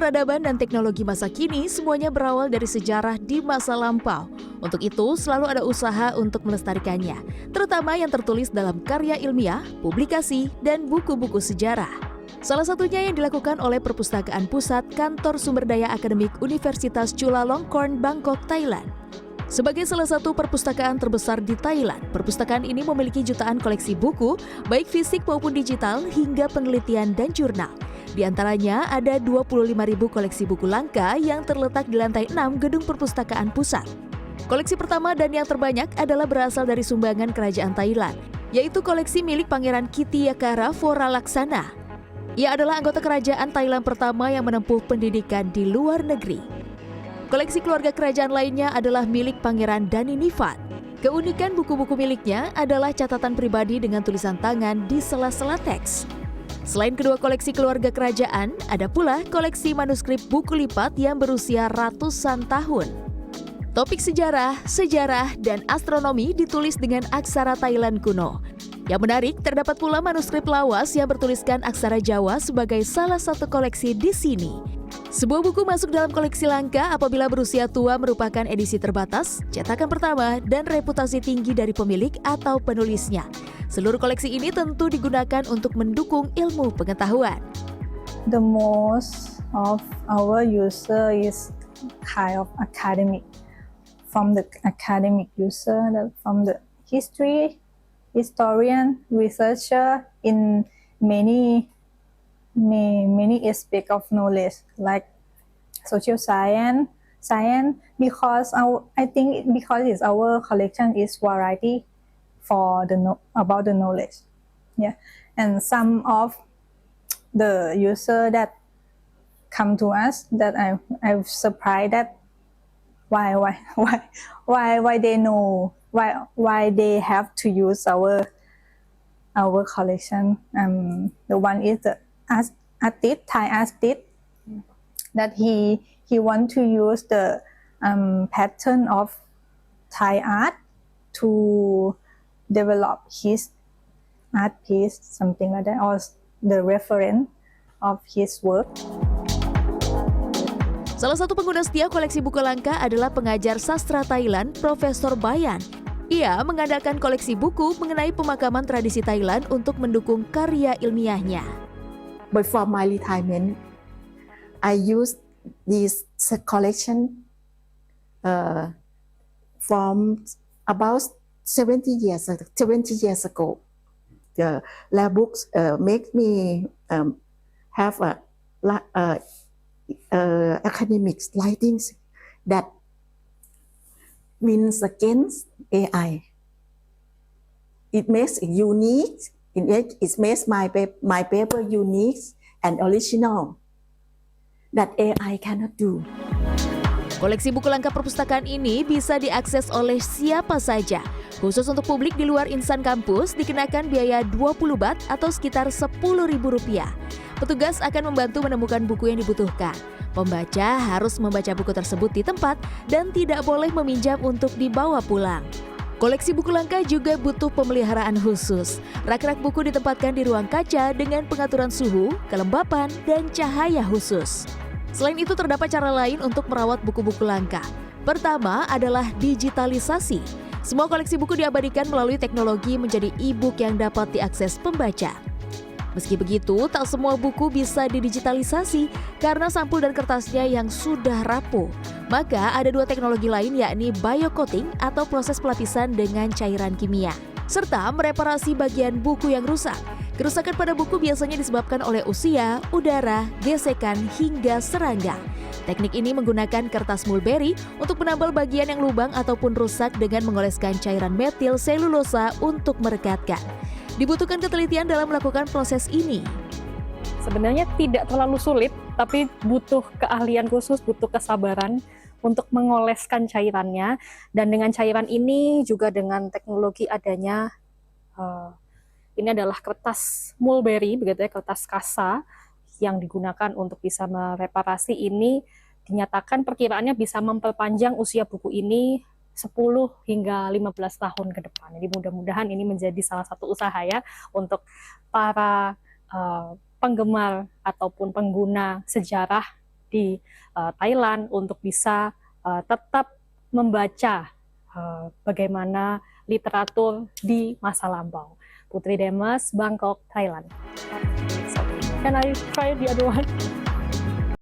peradaban dan teknologi masa kini semuanya berawal dari sejarah di masa lampau. Untuk itu, selalu ada usaha untuk melestarikannya, terutama yang tertulis dalam karya ilmiah, publikasi, dan buku-buku sejarah. Salah satunya yang dilakukan oleh Perpustakaan Pusat Kantor Sumber Daya Akademik Universitas Chulalongkorn, Bangkok, Thailand. Sebagai salah satu perpustakaan terbesar di Thailand, perpustakaan ini memiliki jutaan koleksi buku, baik fisik maupun digital, hingga penelitian dan jurnal. Di antaranya ada 25.000 koleksi buku langka yang terletak di lantai 6 gedung perpustakaan pusat. Koleksi pertama dan yang terbanyak adalah berasal dari sumbangan kerajaan Thailand, yaitu koleksi milik Pangeran Kittiyakara Voralaksana. Ia adalah anggota kerajaan Thailand pertama yang menempuh pendidikan di luar negeri. Koleksi keluarga kerajaan lainnya adalah milik Pangeran Daninifat. Keunikan buku-buku miliknya adalah catatan pribadi dengan tulisan tangan di sela-sela teks. Selain kedua koleksi keluarga kerajaan, ada pula koleksi manuskrip buku lipat yang berusia ratusan tahun. Topik sejarah, dan astronomi ditulis dengan aksara Thailand kuno. Yang menarik, terdapat pula manuskrip lawas yang bertuliskan aksara Jawa sebagai salah satu koleksi di sini. Sebuah buku masuk dalam koleksi langka apabila berusia tua merupakan edisi terbatas, cetakan pertama, dan reputasi tinggi dari pemilik atau penulisnya. Seluruh koleksi ini tentu digunakan untuk mendukung ilmu pengetahuan. The most of our user is kind of academic. From the academic user, from the historian, researcher in many aspects of knowledge, like social science, because I think because our collection is variety for about the knowledge, yeah, and some of the user that come to us that I'm surprised that why they know why they have to use our collection. The one is the Thai artist, that he want to use the pattern of Thai art to develop his art piece, something like that, or the reference of his work. Salah satu pengguna setia koleksi buku langka adalah pengajar sastra Thailand, Profesor Bayan. Ia mengandalkan koleksi buku mengenai pemakaman tradisi Thailand untuk mendukung karya ilmiahnya. Before my retirement, I used this collection from about 70 years ago. The books make me have academic writings that wins against AI. It makes it unique. It makes my paper unique and original that AI cannot do. Koleksi buku langka perpustakaan ini bisa diakses oleh siapa saja. Khusus untuk publik di luar insan kampus dikenakan biaya 20 baht atau sekitar Rp10.000. Petugas akan membantu menemukan buku yang dibutuhkan. Pembaca harus membaca buku tersebut di tempat dan tidak boleh meminjam untuk dibawa pulang. Koleksi buku langka juga butuh pemeliharaan khusus. Rak-rak buku ditempatkan di ruang kaca dengan pengaturan suhu, kelembapan, dan cahaya khusus. Selain itu terdapat cara lain untuk merawat buku-buku langka. Pertama adalah digitalisasi. Semua koleksi buku diabadikan melalui teknologi menjadi e-book yang dapat diakses pembaca. Meski begitu, tak semua buku bisa didigitalisasi karena sampul dan kertasnya yang sudah rapuh. Maka ada dua teknologi lain, yakni biocoating atau proses pelapisan dengan cairan kimia, serta mereparasi bagian buku yang rusak. Kerusakan pada buku biasanya disebabkan oleh usia, udara, gesekan, hingga serangga. Teknik ini menggunakan kertas mulberry untuk menambal bagian yang lubang ataupun rusak dengan mengoleskan cairan metil selulosa untuk merekatkan. Dibutuhkan ketelitian dalam melakukan proses ini. Sebenarnya tidak terlalu sulit, tapi butuh keahlian khusus, butuh kesabaran untuk mengoleskan cairannya. Dan dengan cairan ini juga dengan teknologi adanya ini adalah kertas mulberry, begitu ya, kertas kasa yang digunakan untuk bisa mereparasi ini, dinyatakan perkiraannya bisa memperpanjang usia buku ini 10 hingga 15 tahun ke depan. Jadi mudah-mudahan ini menjadi salah satu usaha ya untuk para penggemar ataupun pengguna sejarah di Thailand untuk bisa tetap membaca bagaimana literatur di masa lampau. Putri Demes, Bangkok, Thailand. Can I try the other one?